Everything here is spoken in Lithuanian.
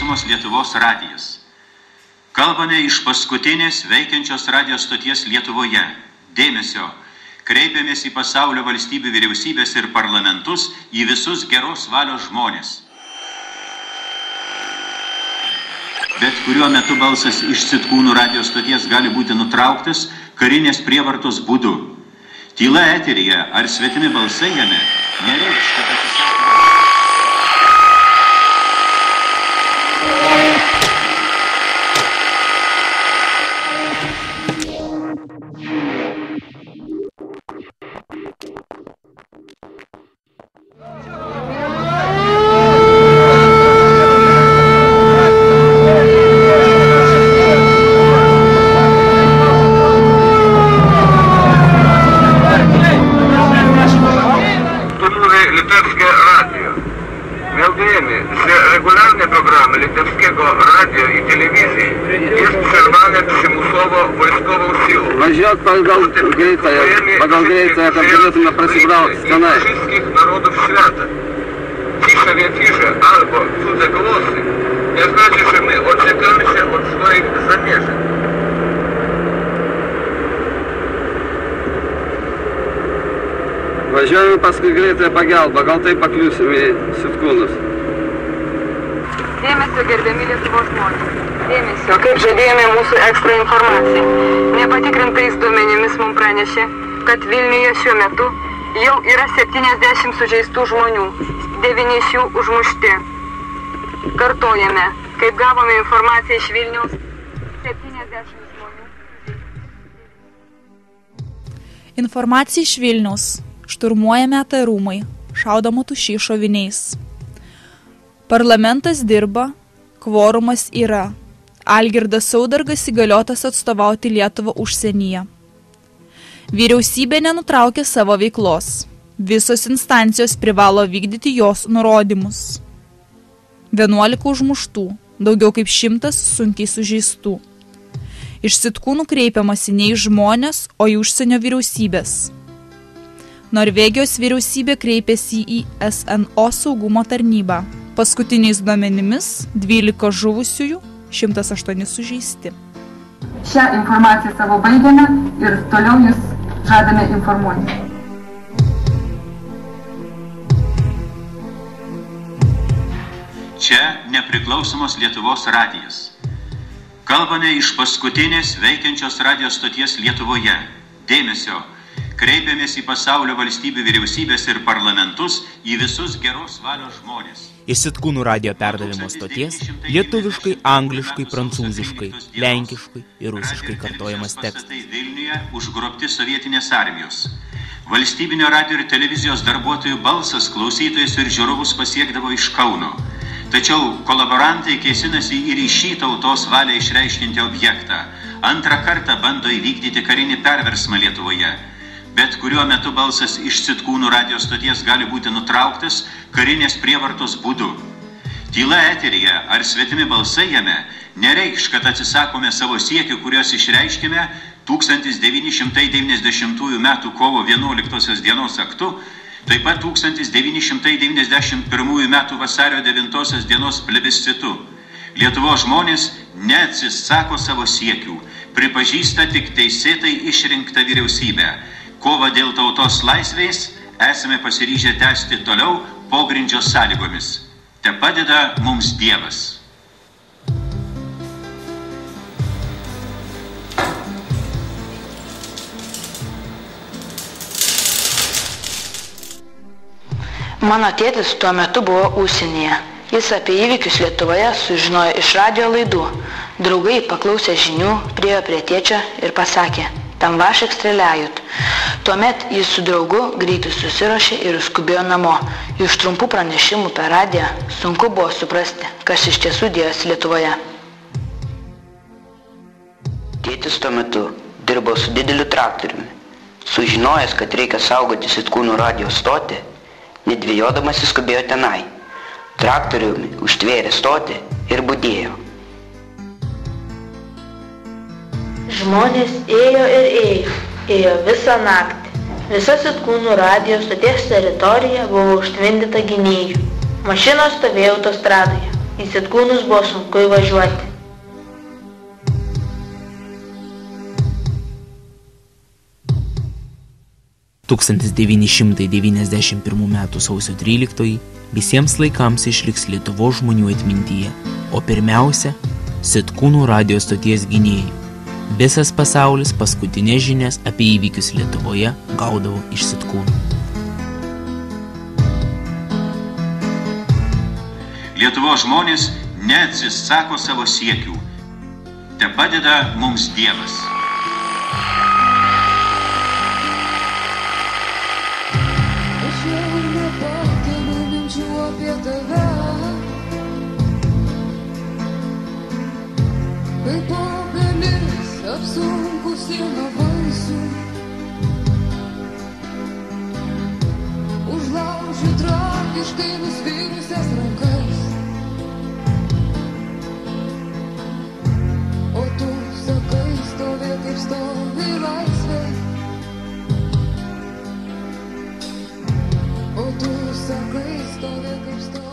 nepriklausomos Lietuvos radijas. Kalbame iš paskutinės veikiančios radijos stoties Lietuvoje. Dėmesio, kreipiamės į pasaulio valstybių vyriausybės ir parlamentus, į visus geros valios žmonės. Bet kuriuo metu balsas iš Sitkūnų radijos stoties gali būti nutrauktas karinės prievartos būdu. Tyla eteryje ar svetimi balsai jame nereikš, kad atsisakome. Регулярні програми Литовського радіо і телевізії є спрямовані примусово військову силу. Вождет подал Греция, абсолютно просигнал страной. Wszystkich narodów świata. Cisza wiatrze albo cudze głosy nie znaczy, że my odczekamy się od swoich zamierzeń. Važiuojame paskui greitąją pagalbą, gal tai pakliūsim į Sitkūnus. Dėmesio gerbiami Lietuvos žmonės. Dėmesio, kaip žadėjome mūsų ekstra informaciją. Nepatikrintais duomenimis mums pranešė, kad Vilniuje šiuo metu jau yra 70 sužeistų žmonių, 9 iš jų užmušti. Kartojame, kaip gavome informaciją iš Vilniaus, 70 žmonių. Informacija iš Vilniaus. Šturmuojame rūmai, šaudoma tuščiais šoviniais. Parlamentas dirba, kvorumas yra. Algirdas Saudargas įgaliotas atstovauti Lietuvą užsienyje. Vyriausybė nenutraukė savo veiklos. Visos instancijos privalo vykdyti jos nurodymus. 11 užmuštų, daugiau kaip 100 sunkiai sužeistų. Iš Sitkūnų kreipiamasi ne į žmonės, o į užsienio vyriausybės. Norvegijos vyriausybė kreipėsi į SNO saugumo tarnybą. Paskutiniais duomenimis 12 žuvusiųjų, 108 sužeisti. Šią informaciją savo baigėme ir toliau jūs žadame informuoti. Čia nepriklausomos Lietuvos radijas. Kalbame iš paskutinės veikiančios radijos stoties Lietuvoje. Dėmesio, kreipiamės į pasaulio valstybių vyriausybės ir parlamentus, į visus geros valios žmonės. Iš Sitkūnų radijo perdavimo stoties lietuviškai, angliškai, prancūziškai, lenkiškai ir rusiškai kartojamas tekstas. Vilniuje užgrobti sovietinės armijos. Valstybinio radijo ir televizijos darbuotojų balsas klausytojus ir žiūrovus pasiekdavo iš Kauno. Tačiau kolaborantai kėsinasi ir į šį tautos valią išreiškinti objektą. Antrą kartą bando įvykdyti karinį perversmą Lietuvoje. Bet kuriuo metu balsas iš Sitkūnų radijos stoties gali būti nutrauktas karinės prievartos būdu. Tyla eteryje ar svetimi balsai jame nereikš, kad atsisakome savo siekių, kuriuos išreiškime 1990 m. kovo 11 dienos aktu, taip pat 1991 m. vasario 9 dienos plebiscitu. Lietuvos žmonės neatsisako savo siekių, pripažįsta tik teisėtai išrinktą vyriausybę. Kovą dėl tautos laisvės esame pasiryžę tęsti toliau pogrindžio sąlygomis. Te padeda mums Dievas. Mano tėtis tuo metu buvo užsienyje. Jis apie įvykius Lietuvoje sužinojo iš radijo laidų. Draugai paklausė žinių, priėjo prie tėčio ir pasakė: tam vašek streliajut. Tuomet jis su draugu greitai susiruošė ir skubėjo namo. Iš trumpų pranešimų per radiją sunku buvo suprasti, kas iš tiesų dėjosi Lietuvoje. Tėtis tuo metu dirbo su dideliu traktoriumi. Sužinojęs, kad reikia saugoti Sitkūnų radijo stotį, nedvėjodamas skubėjo tenai. Traktoriumi užtvėrė stotį ir budėjo. Žmonės ėjo visą naktį. Visa Sitkūnų radijos stoties teritorija buvo užtvindyta gynėjų. Mašinos stovėjo autostradoje. į Sitkūnus buvo sunku įvažiuoti. – 1991 m. sausio 13 visiems laikams išliks Lietuvos žmonių atmintyje, o pirmiausia – Sitkūnų radijo stoties gynėjų. Visas pasaulis paskutinės žinias apie įvykius Lietuvoje gaudavo iš Sitkūnų. Lietuvos žmonės neatsisako savo siekių. Te padeda mums Dievas. Aš jau nepakeliu minčių apie tave, kaip obelis apsunkusi nuo vaisių, užlaužiu tragiškai nusvirusias rankas, o tu sakai stovi kaip stovi laisvė, o tu sakai stovi kaip stovi